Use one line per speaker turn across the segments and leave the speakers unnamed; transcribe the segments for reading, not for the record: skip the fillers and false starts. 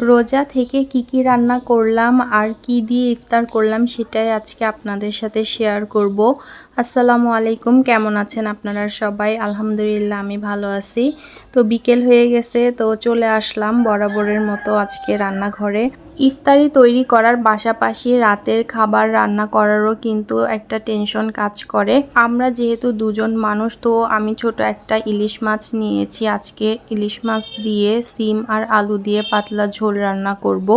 রোজা থেকে কি রান্না করলাম আর কি দিয়ে ইফতার করলাম সেটাই আজকে আপনাদের সাথে শেয়ার করব। আসসালামু আলাইকুম, কেমন আছেন আপনারা সবাই? আলহামদুলিল্লাহ আমি ভালো আছি। তো বিকেল হয়ে গেছে, তো চলে আসলাম বরাবরের মতো আজকে রান্নাঘরে। ইফতারি তৈরি করার পাশাপাশি রাতের খাবার রান্না করারও কিন্তু একটা টেনশন কাজ করে। আমরা যেহেতু দুজন মানুষ, তো আমি ছোট একটা ইলিশ মাছ নিয়েছি। আজকে ইলিশ মাছ দিয়ে সিম আর আলু দিয়ে পাতলা ঝোল রান্না করব।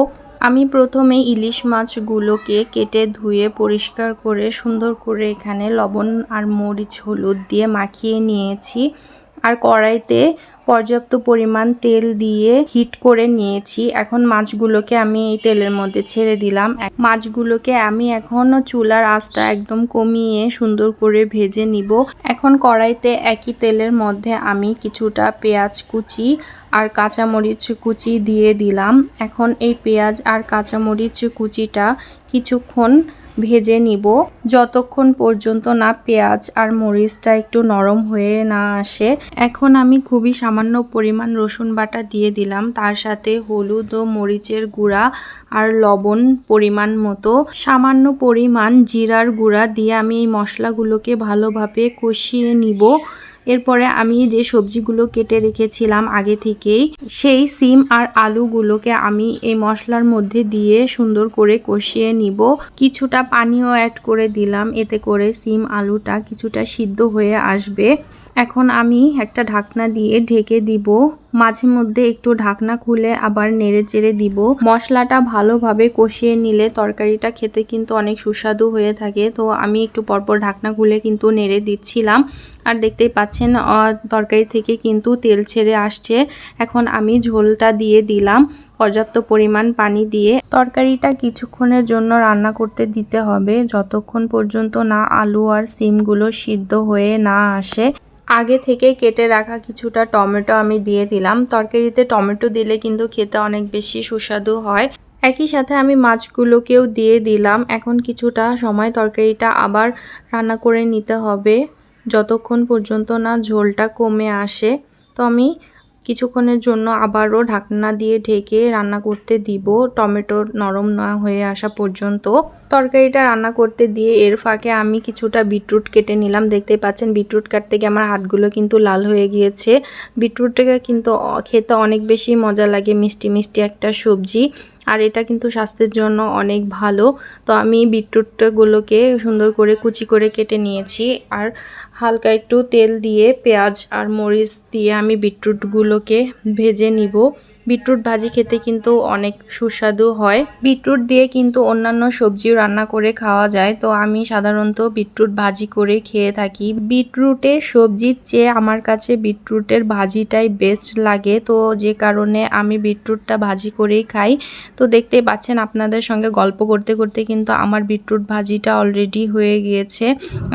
আমি প্রথমে ইলিশ মাছগুলোকে কেটে ধুয়ে পরিষ্কার করে সুন্দর করে এখানে লবণ আর মরিচ হলুদ দিয়ে মাখিয়ে নিয়েছি। আর কড়াইতে পর্যাপ্ত পরিমাণ তেল দিয়ে হিট করে নিয়েছি। এখন মাছগুলোকে আমি এই তেলের মধ্যে ছেড়ে দিলাম। মাছগুলোকে আমি এখন চুলার আঁচটা একদম কমিয়ে সুন্দর করে ভেজে নিব। এখন কড়াইতে একই তেলের মধ্যে আমি কিছুটা পেঁয়াজ কুচি আর কাঁচামরিচ কুচি দিয়ে দিলাম। এখন এই পেঁয়াজ আর কাঁচামরিচ কুচিটা কিছুক্ষণ ভেজে নিব, যতক্ষণ পর্যন্ত না পেঁয়াজ আর মরিচটা একটু নরম হয়ে না আসে। এখন আমি খুবই সামান্য পরিমাণ রসুন বাটা দিয়ে দিলাম, তার সাথে হলুদ ও মরিচের গুঁড়া আর লবণ পরিমাণ মতো, সামান্য পরিমাণ জিরার গুঁড়া দিয়ে আমি এই মশলাগুলোকে ভালোভাবে কষিয়ে নিব। এরপরে আমি যে সবজিগুলো কেটে রেখেছিলাম আগে থেকেই, সেই সিম আর আলুগুলোকে আমি এই মশলার মধ্যে দিয়ে সুন্দর করে কষিয়ে নিব। কিছুটা পানিও অ্যাড করে দিলাম, এতে করে সিম আলুটা কিছুটা সিদ্ধ হয়ে আসবে। এখন আমি একটা ঢাকনা দিয়ে ঢেকে দিব। মাঝে মধ্যে একটু ঢাকনা খুলে আবার নেড়ে চেড়ে দিব। মশলাটা ভালোভাবে কষিয়ে নিলে তরকারিটা খেতে কিন্তু অনেক সুস্বাদু হয়ে থাকে। তো আমি একটু পরপর ঢাকনা খুলে কিন্তু নেড়ে দিচ্ছিলাম। আর দেখতেই পাচ্ছেন তরকারি থেকে কিন্তু তেল ছেড়ে আসছে। এখন আমি ঝোলটা দিয়ে দিলাম পর্যাপ্ত পরিমাণ পানি দিয়ে। তরকারিটা কিছুক্ষণের জন্য রান্না করতে দিতে হবে, যতক্ষণ পর্যন্ত না আলু আর সিমগুলো সিদ্ধ হয়ে না আসে। আগে থেকে কেটে রাখা কিছুটা টমেটো আমি দিয়ে দিলাম। তরকারিতে টমেটো দিলে কিন্তু খেতে অনেক বেশি সুস্বাদু হয়। একই সাথে আমি মাছগুলোকেও দিয়ে দিলাম। এখন কিছুটা সময় তরকারিটা আবার রান্না করে নিতে হবে, যতক্ষণ পর্যন্ত না ঝোলটা কমে আসে। তো আমি কিছুক্ষণের জন্য আবারও ঢাকনা দিয়ে ঢেকে রান্না করতে দিব, টমেটো নরম না হয়ে আসা পর্যন্ত। তরকারিটা রান্না করতে দিয়ে এর ফাঁকে আমি কিছুটা বিটরুট কেটে নিলাম। দেখতেই পাচ্ছেন বিটরুট কাটতে গিয়ে আমার হাতগুলো কিন্তু লাল হয়ে গিয়েছে। বিটরুটটাকে কিন্তু খেতে অনেক বেশি মজা লাগে, মিষ্টি মিষ্টি একটা সবজি, আর এটা কিন্তু স্বাস্থ্যের জন্য অনেক ভালো। তো আমি বিটরুটগুলোকে সুন্দর করে কুচি করে কেটে নিয়েছি। আর হালকা একটু তেল দিয়ে পেঁয়াজ আর মরিচ দিয়ে আমি বিটরুটগুলোকে ভেজে নিব। বিটরুট ভাজি খেতে কিন্তু অনেক সুস্বাদু হয়। বিটরুট দিয়ে কিন্তু অন্যান্য সবজিও রান্না করে খাওয়া যায়, তো আমি সাধারণত বিটরুট ভাজি করে খেয়ে থাকি। বিটরুটের সবজির চেয়ে আমার কাছে বিটরুটের ভাজিটাই বেস্ট লাগে, তো যে কারণে আমি বিটরুটটা ভাজি করেই খাই। তো দেখতেই পাচ্ছেন আপনাদের সঙ্গে গল্প করতে করতে কিন্তু আমার বিটরুট ভাজিটা অলরেডি হয়ে গিয়েছে।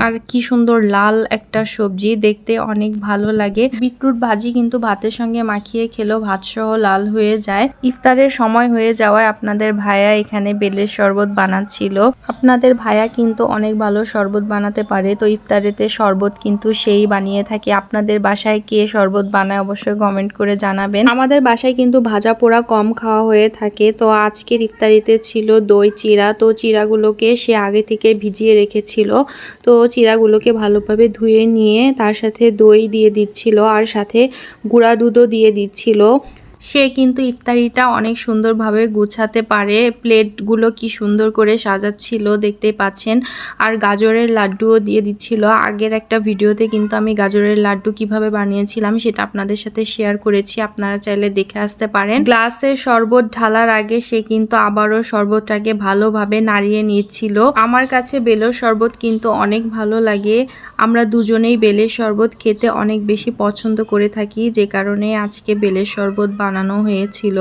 আর কি সুন্দর লাল একটা সবজি, দেখতে অনেক ভালো লাগে। বিটরুট ভাজি কিন্তু ভাতের সঙ্গে মাখিয়ে খেলেও ভাত সহ লাল হয়ে যায়। ইফতারের সময় হয়ে যাওয়ায় আপনাদের ভাইয়া এখানে বেলের শরবত বানাচ্ছিল। আপনাদের ভাইয়া কিন্তু অনেক ভালো শরবত বানাতে পারে, তো ইফতারেতে শরবত কিন্তু সেই বানিয়ে থাকে। আপনাদের বাসায় কে শরবত বানায় অবশ্যই কমেন্ট করে জানাবেন। আমাদের বাসায় কিন্তু ভাজা পোড়া কম খাওয়া হয়ে থাকে। তো আজকের ইফতারিতে ছিল দই চিড়া, তো চিড়াগুলোকে সে আগে থেকে ভিজিয়ে রেখেছিল। তো চিড়াগুলোকে ভালোভাবে ধুয়ে নিয়ে তার সাথে দই দিয়ে দিচ্ছিল, আর সাথে গুঁড়া দুধও দিয়ে দিচ্ছিল। সে কিন্তু ইফতারিটা অনেক সুন্দরভাবে গুছাতে পারে। প্লেটগুলো কি সুন্দর করে সাজাচ্ছিল দেখতেই পাচ্ছেন। আর গাজরের লাড্ডুও দিয়ে দিচ্ছিল। আগের একটা ভিডিওতে কিন্তু আমি গাজরের লাড্ডু কিভাবে বানিয়েছিলাম সেটা আপনাদের সাথে শেয়ার করেছি, আপনারা চাইলে দেখে আসতে পারেন। গ্লাসে শরবত ঢালার আগে সে কিন্তু আবারও শরবতটাকে ভালোভাবে নাড়িয়ে নিচ্ছিল। আমার কাছে বেলের শরবত কিন্তু অনেক ভালো লাগে। আমরা দুজনেই বেলের শরবত খেতে অনেক বেশি পছন্দ করে থাকি, যে কারণে আজকে বেলের শরবত বানানো হয়েছিল।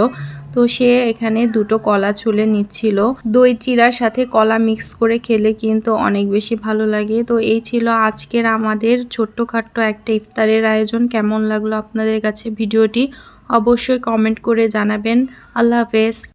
তো সে এখানে দুটো কলা ছুলে নিচ্ছিল। দই চিড়ার সাথে কলা মিক্স করে খেলে কিন্তু অনেক বেশি ভালো লাগে। তো এই ছিল আজকের আমাদের ছোট্টখাট্ট একটা ইফতারের আয়োজন। কেমন লাগলো আপনাদের কাছে ভিডিওটি অবশ্যই কমেন্ট করে জানাবেন। আল্লাহ হাফেজ।